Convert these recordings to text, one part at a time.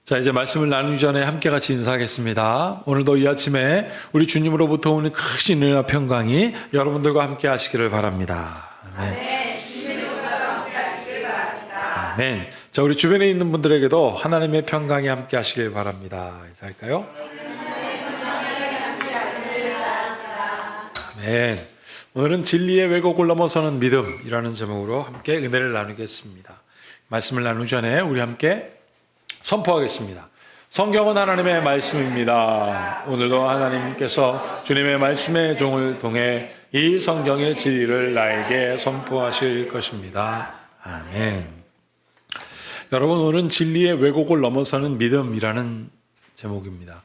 자, 이제 말씀을 나누기 전에 함께 같이 인사하겠습니다. 오늘도 이 아침에 우리 주님으로부터 오는 크신 은혜와 평강이 여러분들과 함께 하시기를 바랍니다. 아멘. 아멘. 자, 우리 주변에 있는 분들에게도 하나님의 평강이 함께 하시길 바랍니다. 인사할까요? 아멘. 오늘은 진리의 왜곡을 넘어서는 믿음이라는 제목으로 함께 은혜를 나누겠습니다. 말씀을 나누기 전에 우리 함께 선포하겠습니다. 성경은 하나님의 말씀입니다. 오늘도 하나님께서 주님의 말씀의 종을 통해 이 성경의 진리를 나에게 선포하실 것입니다. 아멘. 여러분, 오늘은 진리의 왜곡을 넘어서는 믿음이라는 제목입니다.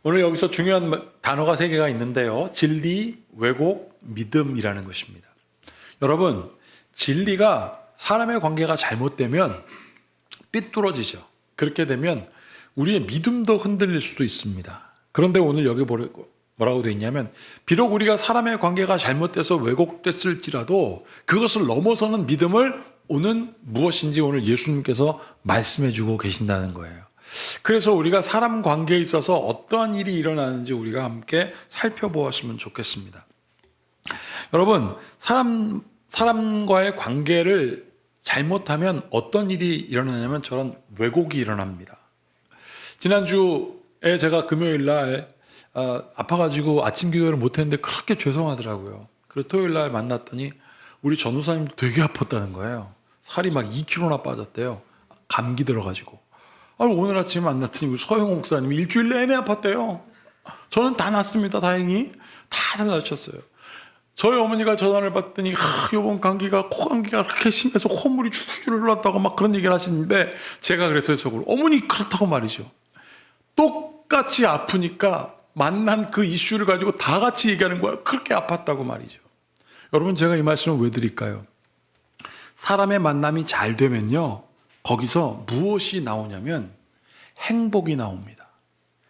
오늘 여기서 중요한 단어가 3개가 있는데요. 진리, 왜곡, 믿음이라는 것입니다. 여러분, 진리가 사람의 관계가 잘못되면 삐뚤어지죠. 그렇게 되면 우리의 믿음도 흔들릴 수도 있습니다. 그런데 오늘 여기 뭐라고 되어 있냐면, 비록 우리가 사람의 관계가 잘못돼서 왜곡됐을지라도 그것을 넘어서는 믿음을 오는 무엇인지 오늘 예수님께서 말씀해 주고 계신다는 거예요. 그래서 우리가 사람 관계에 있어서 어떠한 일이 일어나는지 우리가 함께 살펴보았으면 좋겠습니다. 여러분, 사람과의 관계를 잘못하면 어떤 일이 일어나냐면 저런 왜곡이 일어납니다. 지난주에 제가 금요일 날 아파가지고 아침 기도를 못했는데 그렇게 죄송하더라고요. 그리고 토요일 날 만났더니 우리 전도사님도 되게 아팠다는 거예요. 살이 막 2kg나 빠졌대요. 감기 들어가지고. 오늘 아침에 만났더니 우리 서영호 목사님이 일주일 내내 아팠대요. 저는 다 낫습니다. 다행히. 다 나으셨어요. 저희 어머니가 전화를 받더니 이번 감기가 코감기가 그렇게 심해서 콧물이 줄줄 흘렀다고 막 그런 얘기를 하시는데, 제가 그래서 저걸 어머니 그렇다고 말이죠. 똑같이 아프니까 만난 그 이슈를 가지고 다 같이 얘기하는 거야. 그렇게 아팠다고 말이죠. 여러분, 제가 이 말씀을 왜 드릴까요? 사람의 만남이 잘 되면요, 거기서 무엇이 나오냐면 행복이 나옵니다.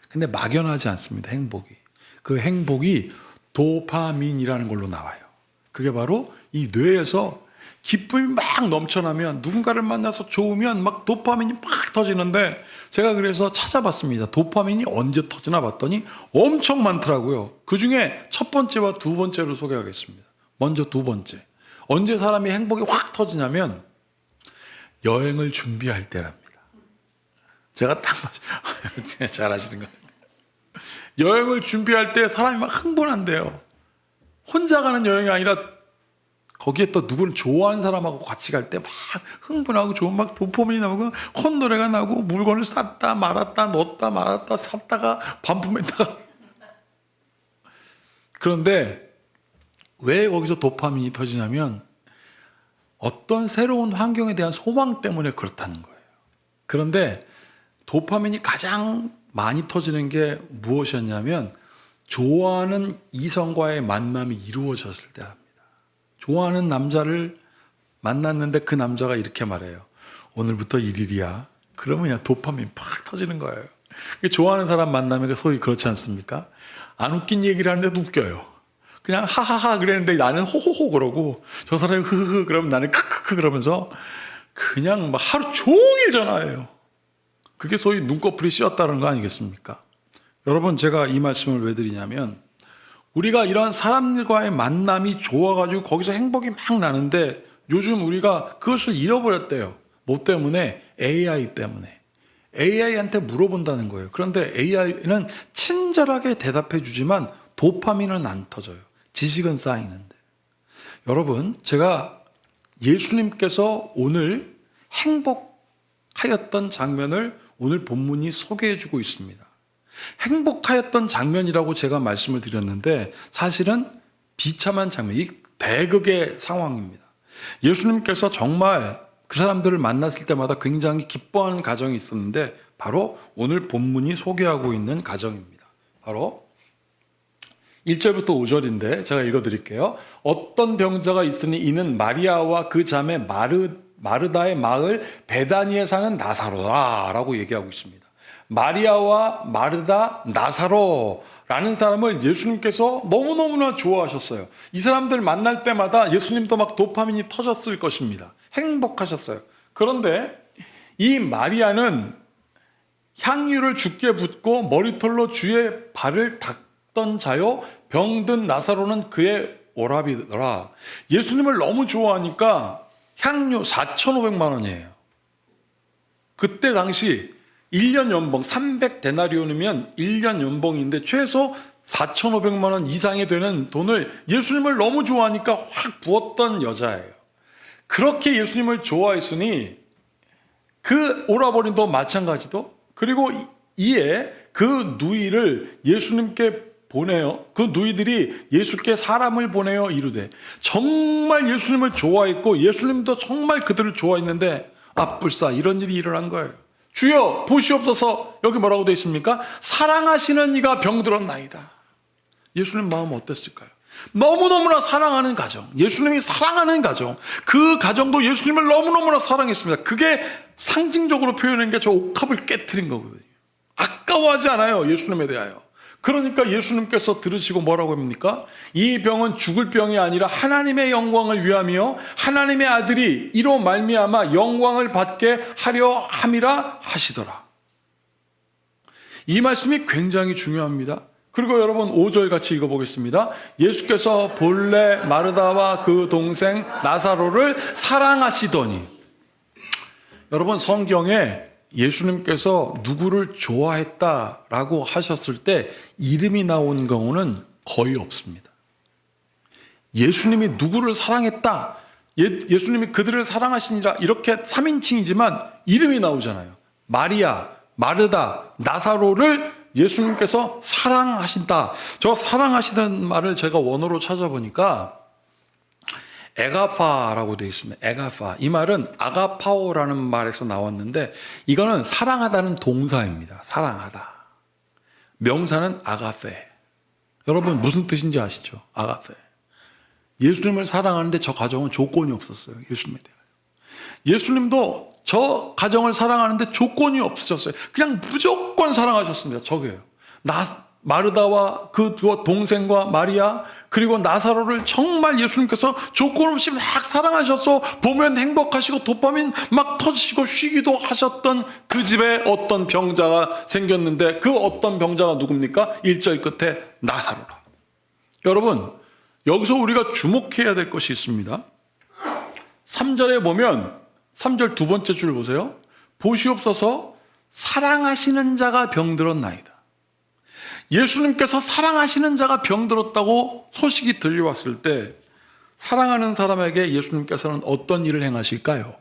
근데 막연하지 않습니다. 행복이. 그 행복이 도파민이라는 걸로 나와요. 그게 바로 이 뇌에서 기쁨이 막 넘쳐나면, 누군가를 만나서 좋으면 막 도파민이 막 터지는데, 제가 그래서 찾아봤습니다. 도파민이 언제 터지나 봤더니 엄청 많더라고요. 그 중에 첫 번째와 두 번째로 소개하겠습니다. 먼저 두 번째. 언제 사람이 행복이 확 터지냐면 여행을 준비할 때랍니다. 제가 딱 잘 아시는 거예요. 여행을 준비할 때 사람이 막 흥분한대요. 혼자 가는 여행이 아니라 거기에 또 누구를 좋아하는 사람하고 같이 갈 때 막 흥분하고 좋은 막 도파민이 나오고 콧노래가 나고 물건을 쌌다 말았다 넣었다 말았다 샀다가 반품했다가. 그런데 왜 거기서 도파민이 터지냐면 어떤 새로운 환경에 대한 소망 때문에 그렇다는 거예요. 그런데 도파민이 가장 많이 터지는 게 무엇이었냐면 좋아하는 이성과의 만남이 이루어졌을 때랍니다. 좋아하는 남자를 만났는데 그 남자가 이렇게 말해요. 오늘부터 1일이야. 그러면 그냥 도파민이 팍 터지는 거예요. 좋아하는 사람 만나면 소위 그렇지 않습니까? 안 웃긴 얘기를 하는데도 웃겨요. 그냥 하하하 그랬는데 나는 호호호 그러고, 저 사람이 흐흐흐 그러면 나는 크크크 그러면서 그냥 막 하루 종일 전화해요. 그게 소위 눈꺼풀이 씌었다는 거 아니겠습니까? 여러분, 제가 이 말씀을 왜 드리냐면, 우리가 이런 사람들과의 만남이 좋아가지고 거기서 행복이 막 나는데 요즘 우리가 그것을 잃어버렸대요. 뭐 때문에? AI 때문에. AI한테 물어본다는 거예요. 그런데 AI는 친절하게 대답해 주지만 도파민은 안 터져요. 지식은 쌓이는데. 여러분, 제가 예수님께서 오늘 행복하였던 장면을 오늘 본문이 소개해 주고 있습니다. 행복하였던 장면이라고 제가 말씀을 드렸는데 사실은 비참한 장면, 이 대극의 상황입니다. 예수님께서 정말 그 사람들을 만났을 때마다 굉장히 기뻐하는 가정이 있었는데 바로 오늘 본문이 소개하고 있는 가정입니다. 바로 1절부터 5절인데 제가 읽어드릴게요. 어떤 병자가 있으니 이는 마리아와 그 자매 마르다의 마을 베다니에 사는 나사로다 라고 얘기하고 있습니다. 마리아와 마르다, 나사로라는 사람을 예수님께서 너무너무나 좋아하셨어요. 이 사람들 만날 때마다 예수님도 막 도파민이 터졌을 것입니다. 행복하셨어요. 그런데 이 마리아는 향유를 주께 붓고 머리털로 주의 발을 닦던 자요 병든 나사로는 그의 오라비더라. 예수님을 너무 좋아하니까 향유 4,500만 원이에요. 그때 당시 1년 연봉 300데나리온이면 1년 연봉인데 최소 4,500만 원 이상이 되는 돈을 예수님을 너무 좋아하니까 확 부었던 여자예요. 그렇게 예수님을 좋아했으니 그 오라버니도 마찬가지도, 그리고 이에 그 누이를 예수님께 보내요. 그 누이들이 예수께 사람을 보내어 이르되, 정말 예수님을 좋아했고 예수님도 정말 그들을 좋아했는데 앞불사 이런 일이 일어난 거예요. 주여 보시옵소서. 여기 뭐라고 되어 있습니까? 사랑하시는 이가 병들었나이다. 예수님 마음 어땠을까요? 너무너무나 사랑하는 가정, 예수님이 사랑하는 가정, 그 가정도 예수님을 너무너무나 사랑했습니다. 그게 상징적으로 표현한 게 저 옥합을 깨트린 거거든요. 아까워하지 않아요, 예수님에 대하여. 그러니까 예수님께서 들으시고 뭐라고 합니까? 이 병은 죽을 병이 아니라 하나님의 영광을 위하며 하나님의 아들이 이로 말미암아 영광을 받게 하려 함이라 하시더라. 이 말씀이 굉장히 중요합니다. 그리고 여러분 5절 같이 읽어보겠습니다. 예수께서 본래 마르다와 그 동생 나사로를 사랑하시더니, 여러분 성경에 예수님께서 누구를 좋아했다라고 하셨을 때 이름이 나온 경우는 거의 없습니다. 예수님이 누구를 사랑했다, 예수님이 그들을 사랑하시니라, 이렇게 3인칭이지만 이름이 나오잖아요. 마리아, 마르다, 나사로를 예수님께서 사랑하신다. 저 사랑하시는 말을 제가 원어로 찾아보니까 에가파라고 되어 있습니다. 에가파. 이 말은 아가파오라는 말에서 나왔는데 이거는 사랑하다는 동사입니다. 사랑하다. 명사는 아가페. 여러분 무슨 뜻인지 아시죠? 아가페. 예수님을 사랑하는데 저 가정은 조건이 없었어요. 예수님에 대하여. 예수님도 저 가정을 사랑하는데 조건이 없으셨어요. 그냥 무조건 사랑하셨습니다. 저게요. 마르다와 그 동생과 마리아, 그리고 나사로를 정말 예수님께서 조건 없이 막 사랑하셔서 보면 행복하시고 도파민 막 터지시고 쉬기도 하셨던 그 집에 어떤 병자가 생겼는데 그 어떤 병자가 누굽니까? 1절 끝에 나사로라. 여러분 여기서 우리가 주목해야 될 것이 있습니다. 3절에 보면 3절 두 번째 줄 보세요. 보시옵소서 사랑하시는 자가 병들었나이다. 예수님께서 사랑하시는 자가 병들었다고 소식이 들려왔을 때 사랑하는 사람에게 예수님께서는 어떤 일을 행하실까요?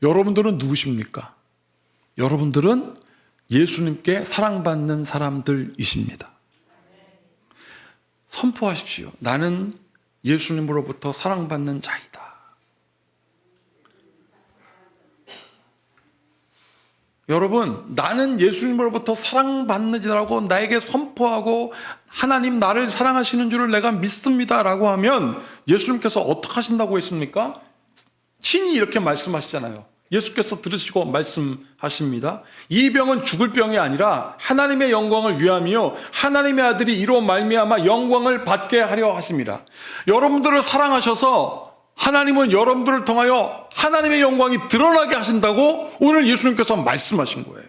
여러분들은 누구십니까? 여러분들은 예수님께 사랑받는 사람들이십니다. 선포하십시오. 나는 예수님으로부터 사랑받는 자이다. 여러분, 나는 예수님으로부터 사랑받는 자라고 나에게 선포하고 하나님 나를 사랑하시는 줄을 내가 믿습니다라고 하면 예수님께서 어떻게 하신다고 했습니까? 친히 이렇게 말씀하시잖아요. 예수께서 들으시고 말씀하십니다. 이 병은 죽을 병이 아니라 하나님의 영광을 위하며 하나님의 아들이 이로 말미암아 영광을 받게 하려 하십니다. 여러분들을 사랑하셔서 하나님은 여러분들을 통하여 하나님의 영광이 드러나게 하신다고 오늘 예수님께서 말씀하신 거예요.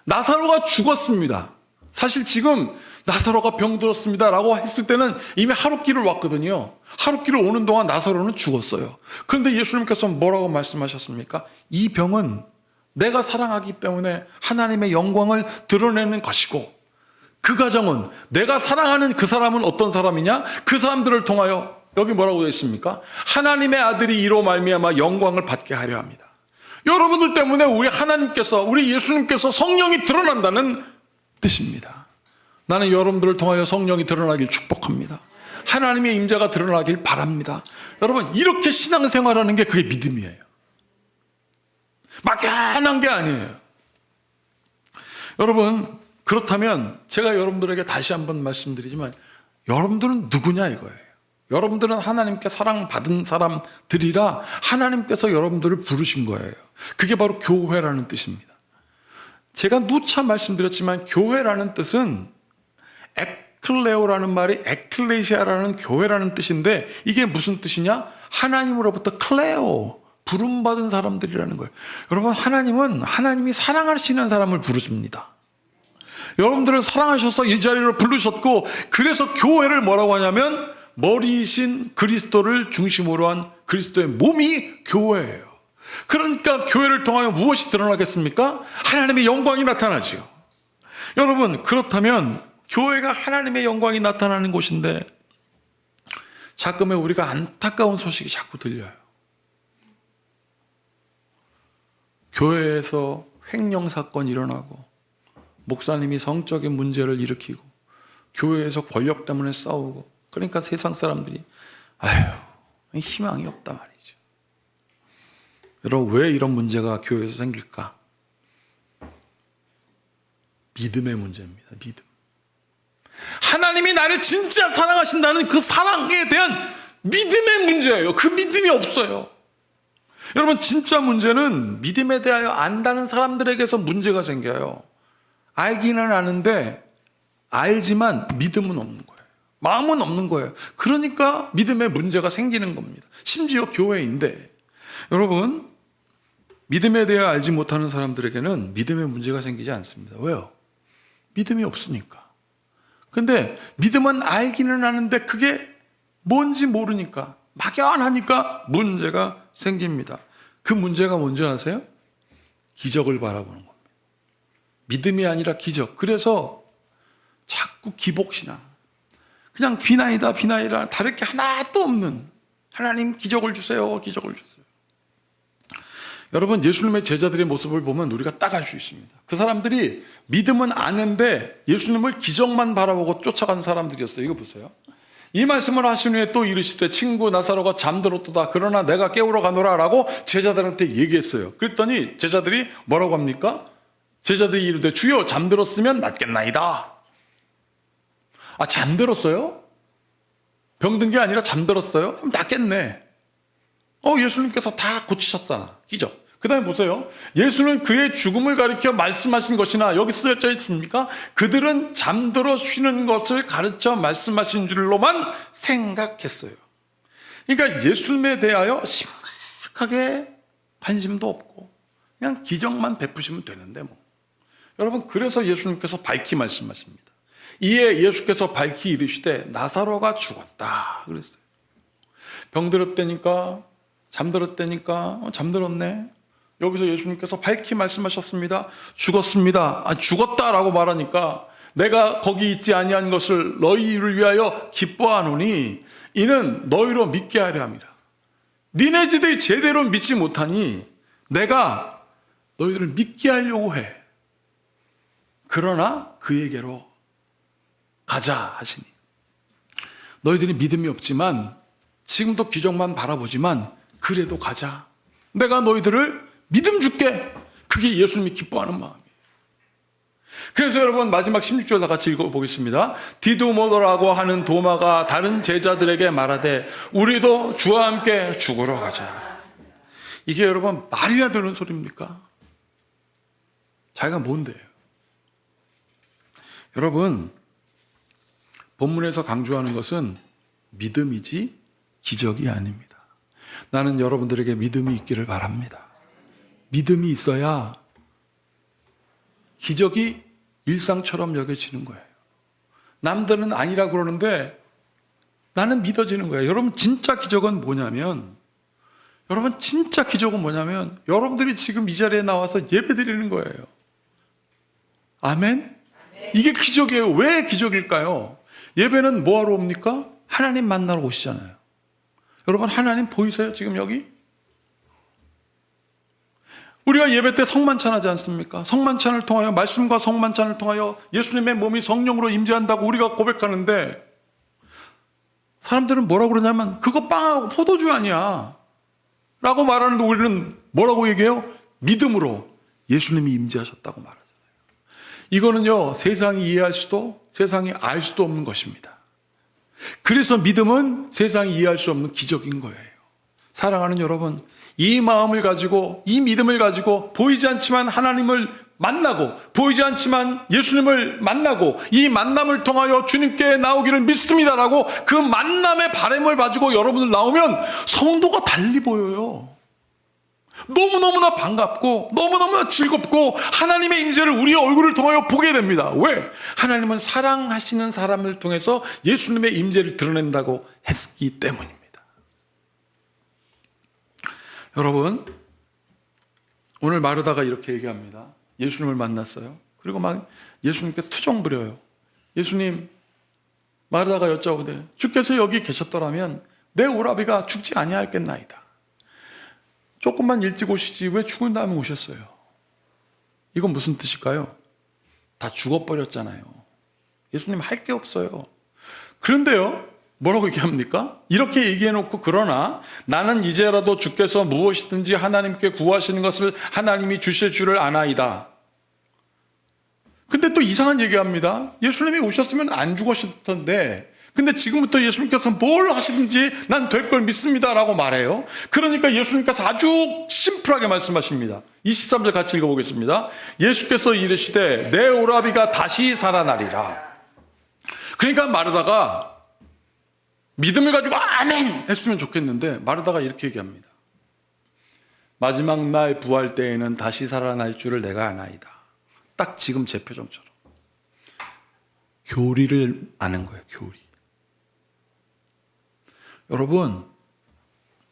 나사로가 죽었습니다. 사실 지금 나사로가 병들었습니다 라고 했을 때는 이미 하룻길을 왔거든요. 하룻길을 오는 동안 나사로는 죽었어요. 그런데 예수님께서 뭐라고 말씀하셨습니까? 이 병은 내가 사랑하기 때문에 하나님의 영광을 드러내는 것이고, 그 가정은 내가 사랑하는 그 사람은 어떤 사람이냐? 그 사람들을 통하여 여기 뭐라고 되어 있습니까? 하나님의 아들이 이로 말미암아 영광을 받게 하려 합니다. 여러분들 때문에 우리 하나님께서, 우리 예수님께서 성령이 드러난다는 뜻입니다. 나는 여러분들을 통하여 성령이 드러나길 축복합니다. 하나님의 임재가 드러나길 바랍니다. 여러분 이렇게 신앙생활하는 게 그게 믿음이에요. 막연한 게 아니에요. 여러분 그렇다면 제가 여러분들에게 다시 한번 말씀드리지만 여러분들은 누구냐 이거예요. 여러분들은 하나님께 사랑받은 사람들이라 하나님께서 여러분들을 부르신 거예요. 그게 바로 교회라는 뜻입니다. 제가 누차 말씀드렸지만 교회라는 뜻은 에클레오라는 말이 에클레시아라는 교회라는 뜻인데 이게 무슨 뜻이냐? 하나님으로부터 클레오, 부름받은 사람들이라는 거예요. 여러분, 하나님은 하나님이 사랑하시는 사람을 부르십니다. 여러분들을 사랑하셔서 이 자리로 부르셨고, 그래서 교회를 뭐라고 하냐면 머리이신 그리스도를 중심으로 한 그리스도의 몸이 교회예요. 그러니까 교회를 통하여 무엇이 드러나겠습니까? 하나님의 영광이 나타나죠. 여러분, 그렇다면 교회가 하나님의 영광이 나타나는 곳인데 자꾸만 우리가 안타까운 소식이 자꾸 들려요. 교회에서 횡령 사건이 일어나고 목사님이 성적인 문제를 일으키고 교회에서 권력 때문에 싸우고, 그러니까 세상 사람들이 희망이 없다 말이죠. 여러분, 왜 이런 문제가 교회에서 생길까? 믿음의 문제입니다. 믿음. 하나님이 나를 진짜 사랑하신다는 그 사랑에 대한 믿음의 문제예요. 그 믿음이 없어요. 여러분, 진짜 문제는 믿음에 대하여 안다는 사람들에게서 문제가 생겨요. 알기는 아는데 알지만 믿음은 없는 거예요. 마음은 없는 거예요. 그러니까 믿음의 문제가 생기는 겁니다. 심지어 교회인데, 여러분, 믿음에 대해 알지 못하는 사람들에게는 믿음의 문제가 생기지 않습니다. 왜요? 믿음이 없으니까. 근데 믿음은 알기는 아는데 그게 뭔지 모르니까, 막연하니까 문제가 생깁니다. 그 문제가 뭔지 아세요? 기적을 바라보는 겁니다. 믿음이 아니라 기적. 그래서 자꾸 기복신앙, 그냥 비나이다 다를 게 하나도 없는, 하나님 기적을 주세요, 기적을 주세요. 여러분, 예수님의 제자들의 모습을 보면 우리가 딱 알 수 있습니다. 그 사람들이 믿음은 아는데 예수님을 기적만 바라보고 쫓아간 사람들이었어요. 이거 보세요. 이 말씀을 하신 후에 또 이르시되 친구 나사로가 잠들었도다. 그러나 내가 깨우러 가노라 라고 제자들한테 얘기했어요. 그랬더니 제자들이 뭐라고 합니까? 제자들이 이르되 주여 잠들었으면 낫겠나이다. 잠들었어요? 병든 게 아니라 잠들었어요? 그럼 낫겠네. 예수님께서 다 고치셨잖아. 기적. 그 다음에 보세요. 예수는 그의 죽음을 가리켜 말씀하신 것이나, 여기 쓰여져 있습니까? 그들은 잠들어 쉬는 것을 가르쳐 말씀하신 줄로만 생각했어요. 그러니까 예수님에 대하여 심각하게 관심도 없고 그냥 기적만 베푸시면 되는데 뭐. 여러분, 그래서 예수님께서 밝히 말씀하십니다. 이에 예수께서 밝히 이르시되 나사로가 죽었다 그랬어요. 병들었다니까, 잠들었다니까, 잠들었네. 여기서 예수님께서 밝히 말씀하셨습니다. 죽었습니다. 죽었다라고 말하니까 내가 거기 있지 아니한 것을 너희를 위하여 기뻐하노니 이는 너희로 믿게 하려 함이라. 니네들이 제대로 믿지 못하니 내가 너희들을 믿게 하려고 해. 그러나 그에게로 가자 하시니, 너희들이 믿음이 없지만 지금도 기적만 바라보지만 그래도 가자. 내가 너희들을 믿음 줄게. 그게 예수님이 기뻐하는 마음이에요. 그래서 여러분, 마지막 16절 다 같이 읽어보겠습니다. 디두모도라고 하는 도마가 다른 제자들에게 말하되 우리도 주와 함께 죽으러 가자. 이게 여러분 말이나 되는 소리입니까? 자기가 뭔데요? 여러분, 본문에서 강조하는 것은 믿음이지 기적이 아닙니다. 나는 여러분들에게 믿음이 있기를 바랍니다. 믿음이 있어야 기적이 일상처럼 여겨지는 거예요. 남들은 아니라고 그러는데 나는 믿어지는 거예요. 여러분, 진짜 기적은 뭐냐면, 여러분들이 지금 이 자리에 나와서 예배 드리는 거예요. 아멘? 이게 기적이에요. 왜 기적일까요? 예배는 뭐하러 옵니까? 하나님 만나러 오시잖아요. 여러분, 하나님 보이세요? 지금 여기? 우리가 예배 때 성만찬 하지 않습니까? 성만찬을 통하여, 말씀과 성만찬을 통하여 예수님의 몸이 성령으로 임재한다고 우리가 고백하는데, 사람들은 뭐라고 그러냐면 그거 빵하고 포도주 아니야 라고 말하는데, 우리는 뭐라고 얘기해요? 믿음으로 예수님이 임재하셨다고 말하잖아요. 이거는요, 세상이 이해할 수도 세상이 알 수도 없는 것입니다. 그래서 믿음은 세상이 이해할 수 없는 기적인 거예요. 사랑하는 여러분, 이 마음을 가지고, 이 믿음을 가지고 보이지 않지만 하나님을 만나고, 보이지 않지만 예수님을 만나고, 이 만남을 통하여 주님께 나오기를 믿습니다라고 그 만남의 바람을 가지고 여러분들 나오면 성도가 달리 보여요. 너무너무나 반갑고 너무너무나 즐겁고 하나님의 임재를 우리의 얼굴을 통하여 보게 됩니다. 왜? 하나님은 사랑하시는 사람을 통해서 예수님의 임재를 드러낸다고 했기 때문입니다. 여러분, 오늘 마르다가 이렇게 얘기합니다. 예수님을 만났어요. 그리고 막 예수님께 투정 부려요. 예수님, 마르다가 여짜오되 주께서 여기 계셨더라면 내 오라비가 죽지 아니하였겠나이다. 조금만 일찍 오시지 왜 죽은 다음에 오셨어요? 이건 무슨 뜻일까요? 다 죽어버렸잖아요. 예수님 할 게 없어요. 그런데요, 뭐라고 얘기합니까? 이렇게 얘기해놓고 그러나 나는 이제라도 주께서 무엇이든지 하나님께 구하시는 것을 하나님이 주실 줄을 아나이다. 근데 또 이상한 얘기합니다. 예수님이 오셨으면 안 죽으실 텐데 근데 지금부터 예수님께서 뭘 하시든지 난 될 걸 믿습니다 라고 말해요. 그러니까 예수님께서 아주 심플하게 말씀하십니다. 23절 같이 읽어보겠습니다. 예수께서 이르시되 내 오라비가 다시 살아나리라. 그러니까 마르다가 믿음을 가지고 아멘 했으면 좋겠는데 마르다가 이렇게 얘기합니다. 마지막 날 부활 때에는 다시 살아날 줄을 내가 아나이다. 딱 지금 제 표정처럼 교리를 아는 거예요. 교리. 여러분,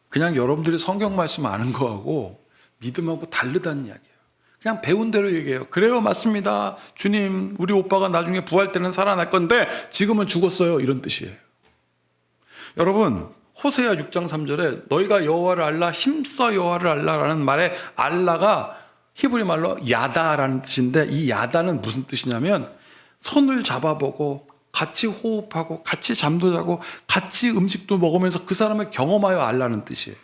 그냥 여러분들이 성경 말씀 아는 거하고 믿음하고 다르다는 이야기예요. 그냥 배운 대로 얘기해요. 그래요, 맞습니다. 주님, 우리 오빠가 나중에 부활 때는 살아날 건데 지금은 죽었어요. 이런 뜻이에요. 여러분, 호세아 6장 3절에 너희가 여호와를 알라, 힘써 여호와를 알라라는 말에 알라가 히브리 말로 야다라는 뜻인데 이 야다는 무슨 뜻이냐면 손을 잡아보고 같이 호흡하고 같이 잠도 자고 같이 음식도 먹으면서 그 사람을 경험하여 알라는 뜻이에요.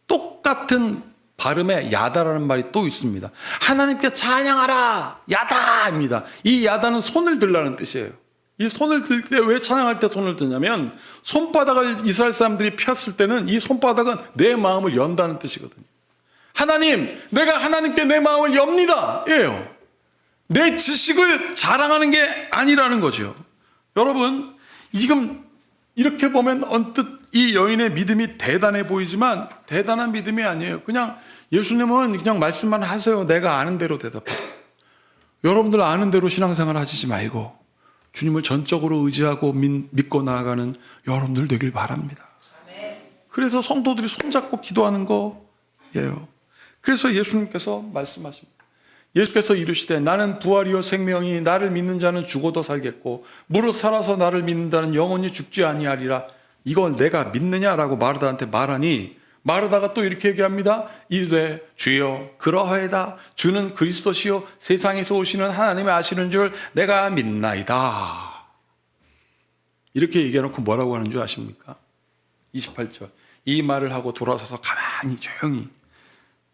똑같은 발음에 야다라는 말이 또 있습니다. 하나님께 찬양하라 야다입니다. 이 야다는 손을 들라는 뜻이에요. 이 손을 들 때 왜 찬양할 때 손을 드냐면 손바닥을 이스라엘 사람들이 폈을 때는 이 손바닥은 내 마음을 연다는 뜻이거든요. 하나님, 내가 하나님께 내 마음을 엽니다 예요. 내 지식을 자랑하는 게 아니라는 거죠. 여러분, 지금 이렇게 보면 언뜻 이 여인의 믿음이 대단해 보이지만 대단한 믿음이 아니에요. 그냥 예수님은 그냥 말씀만 하세요. 내가 아는 대로 대답해요. 여러분들 아는 대로 신앙생활 하시지 말고 주님을 전적으로 의지하고 믿고 나아가는 여러분들 되길 바랍니다. 그래서 성도들이 손잡고 기도하는 거예요. 그래서 예수님께서 말씀하십니다. 예수께서 이르시되 나는 부활이요 생명이 나를 믿는 자는 죽어도 살겠고 무릇 살아서 나를 믿는다는 영원히 죽지 아니하리라. 이걸 내가 믿느냐라고 마르다한테 말하니 마르다가 또 이렇게 얘기합니다. 이르되 주여 그러하이다. 주는 그리스도시요 세상에서 오시는 하나님의 아시는 줄 내가 믿나이다. 이렇게 얘기해놓고 뭐라고 하는 줄 아십니까? 28절 이 말을 하고 돌아서서 가만히 조용히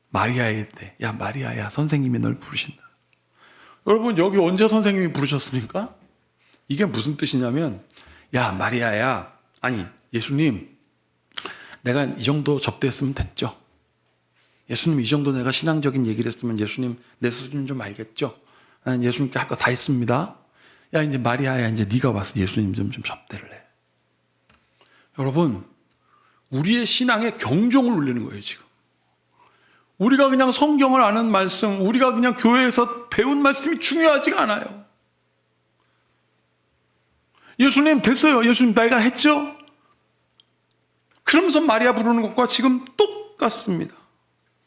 마리아에게 야 마리아야 선생님이 널 부르신다. 여러분 여기 언제 선생님이 부르셨습니까? 이게 무슨 뜻이냐면 야 마리아야 아니 예수님 내가 이 정도 접대했으면 됐죠. 예수님 이 정도 내가 신앙적인 얘기를 했으면 예수님 내 수준 좀 알겠죠. 나는 예수님께 할 거 다 했습니다. 야 이제 마리아야 이제 네가 와서 예수님 좀 접대를 해. 여러분 우리의 신앙에 경종을 울리는 거예요 지금. 우리가 그냥 성경을 아는 말씀, 우리가 그냥 교회에서 배운 말씀이 중요하지가 않아요. 예수님 됐어요. 예수님 내가 했죠. 그러면서 마리아 부르는 것과 지금 똑같습니다.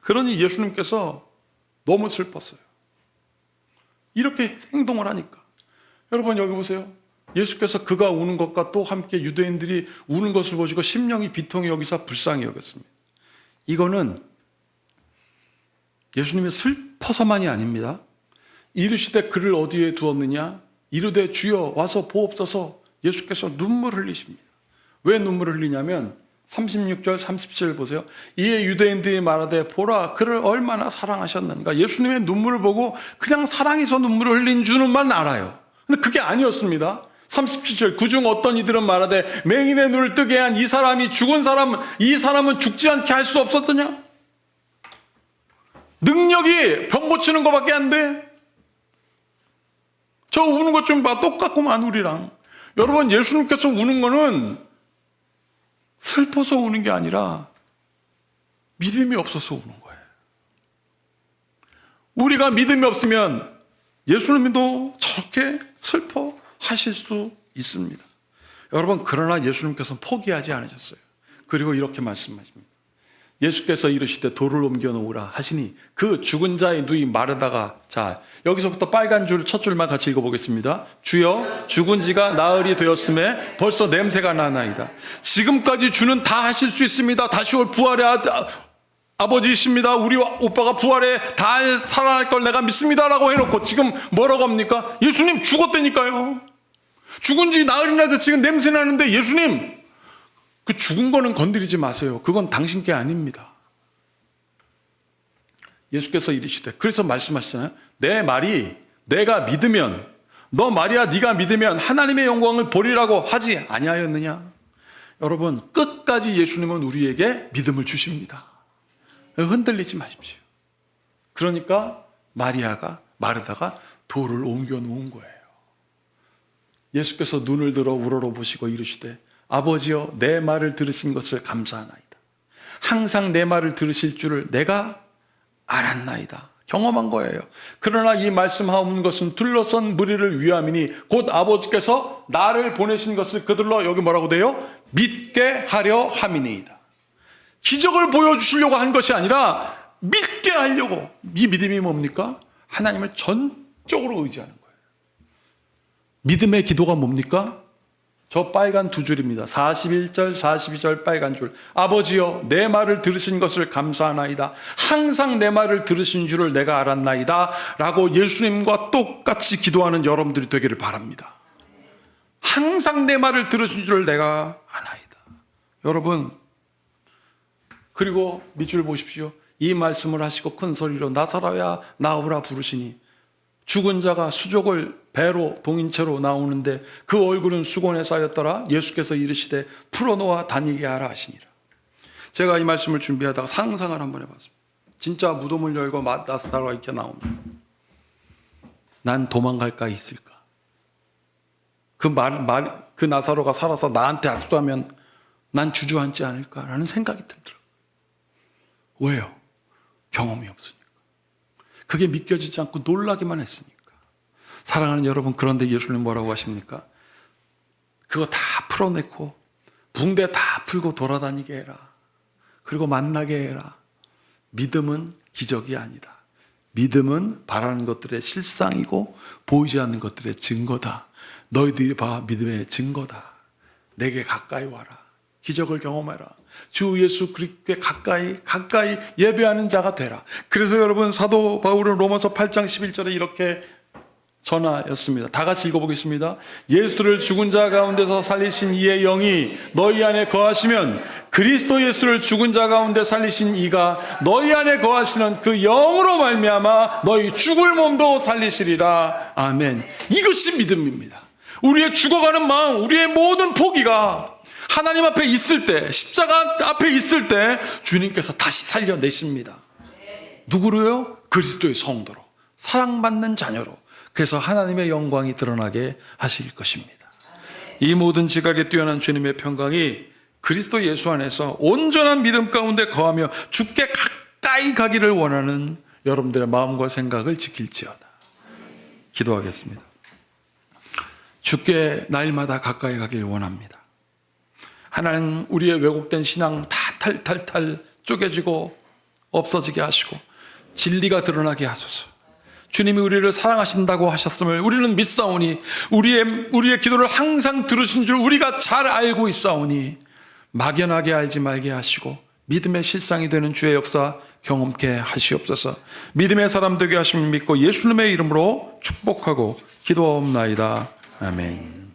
그러니 예수님께서 너무 슬펐어요. 이렇게 행동을 하니까. 여러분 여기 보세요. 예수께서 그가 우는 것과 또 함께 유대인들이 우는 것을 보시고 심령이 비통히 여기서 불쌍히 여겼습니다. 이거는 예수님이 슬퍼서만이 아닙니다. 이르시되 그를 어디에 두었느냐? 이르되 주여 와서 보옵소서. 예수께서 눈물을 흘리십니다. 왜 눈물을 흘리냐면 36절 37절 보세요. 이에 유대인들이 말하되 보라 그를 얼마나 사랑하셨는가. 예수님의 눈물을 보고 그냥 사랑해서 눈물을 흘린 줄만 알아요. 근데 그게 아니었습니다. 37절 그중 어떤 이들은 말하되 맹인의 눈을 뜨게 한 이 사람이 죽은 사람은 이 사람은 죽지 않게 할 수 없었더냐? 능력이 병 고치는 것밖에 안 돼. 저 우는 것 좀 봐. 똑같구만 우리랑. 여러분 예수님께서 우는 거는 슬퍼서 우는 게 아니라 믿음이 없어서 우는 거예요. 우리가 믿음이 없으면 예수님도 저렇게 슬퍼하실 수 있습니다. 여러분, 그러나 예수님께서는 포기하지 않으셨어요. 그리고 이렇게 말씀하십니다. 예수께서 이르시되 돌을 옮겨 놓으라 하시니 그 죽은 자의 누이 마르다가, 자, 여기서부터 빨간 줄 첫 줄만 같이 읽어보겠습니다. 주여, 죽은 지가 나흘이 되었음에 벌써 냄새가 나나이다. 지금까지 주는 다 하실 수 있습니다. 다시 올 부활의 아버지이십니다. 우리 오빠가 부활에 다 살아날 걸 내가 믿습니다라고 해놓고 지금 뭐라고 합니까? 예수님 죽었다니까요. 죽은 지 나흘이나 돼서 지금 냄새 나는데 예수님, 그 죽은 거는 건드리지 마세요. 그건 당신 게 아닙니다. 예수께서 이르시되, 그래서 말씀하시잖아요. 내 말이 내가 믿으면, 너 말이야 네가 믿으면 하나님의 영광을 보리라고 하지 아니하였느냐. 여러분, 끝까지 예수님은 우리에게 믿음을 주십니다. 흔들리지 마십시오. 그러니까 마르다가 돌을 옮겨 놓은 거예요. 예수께서 눈을 들어 우러러보시고 이르시되, 아버지여, 내 말을 들으신 것을 감사하나이다. 항상 내 말을 들으실 줄을 내가 알았나이다. 경험한 거예요. 그러나 이 말씀하는 것은 둘러선 무리를 위함이니 곧 아버지께서 나를 보내신 것을 그들로, 여기 뭐라고 돼요? 믿게 하려 함이니이다. 기적을 보여주시려고 한 것이 아니라 믿게 하려고. 이 믿음이 뭡니까? 하나님을 전적으로 의지하는 거예요. 믿음의 기도가 뭡니까? 저 빨간 두 줄입니다. 41절, 42절 빨간 줄. 아버지여, 내 말을 들으신 것을 감사하나이다. 항상 내 말을 들으신 줄을 내가 알았나이다. 라고 예수님과 똑같이 기도하는 여러분들이 되기를 바랍니다. 항상 내 말을 들으신 줄을 내가 아나이다. 여러분, 그리고 밑줄 보십시오. 이 말씀을 하시고 큰 소리로 나사로야 나오라 부르시니 죽은 자가 수족을 배로 동인체로 나오는데 그 얼굴은 수건에 쌓였더라. 예수께서 이르시되 풀어놓아 다니게 하라 하시니라. 제가 이 말씀을 준비하다가 상상을 한번 해봤습니다. 진짜 무덤을 열고 나사로가 이렇게 나오면 난 도망갈까 있을까? 그 나사로가 살아서 나한테 악수하면 난 주저앉지 않을까라는 생각이 들더라고요. 왜요? 경험이 없으니까. 그게 믿겨지지 않고 놀라기만 했으니까. 사랑하는 여러분, 그런데 예수님 뭐라고 하십니까? 그거 다 풀어내고 붕대 다 풀고 돌아다니게 해라. 그리고 만나게 해라. 믿음은 기적이 아니다. 믿음은 바라는 것들의 실상이고 보이지 않는 것들의 증거다. 너희들이 봐, 믿음의 증거다. 내게 가까이 와라. 기적을 경험해라. 주 예수 그리스도께 가까이 예배하는 자가 되라. 그래서 여러분, 사도 바울은 로마서 8장 11절에 이렇게 전하였습니다. 다 같이 읽어보겠습니다. 예수를 죽은 자 가운데서 살리신 이의 영이 너희 안에 거하시면 그리스도 예수를 죽은 자 가운데 살리신 이가 너희 안에 거하시는 그 영으로 말미암아 너희 죽을 몸도 살리시리라. 아멘. 이것이 믿음입니다. 우리의 죽어가는 마음, 우리의 모든 포기가 하나님 앞에 있을 때, 십자가 앞에 있을 때 주님께서 다시 살려내십니다. 누구로요? 그리스도의 성도로, 사랑받는 자녀로. 그래서 하나님의 영광이 드러나게 하실 것입니다. 이 모든 지각에 뛰어난 주님의 평강이 그리스도 예수 안에서 온전한 믿음 가운데 거하며 주께 가까이 가기를 원하는 여러분들의 마음과 생각을 지킬지어다. 기도하겠습니다. 주께 날마다 가까이 가기를 원합니다. 하나님, 우리의 왜곡된 신앙 다 탈탈탈 쪼개지고 없어지게 하시고 진리가 드러나게 하소서. 주님이 우리를 사랑하신다고 하셨음을 우리는 믿사오니 우리의 기도를 항상 들으신 줄 우리가 잘 알고 있사오니 막연하게 알지 말게 하시고 믿음의 실상이 되는 주의 역사 경험케 하시옵소서. 믿음의 사람 되게 하심을 믿고 예수님의 이름으로 축복하고 기도하옵나이다. 아멘.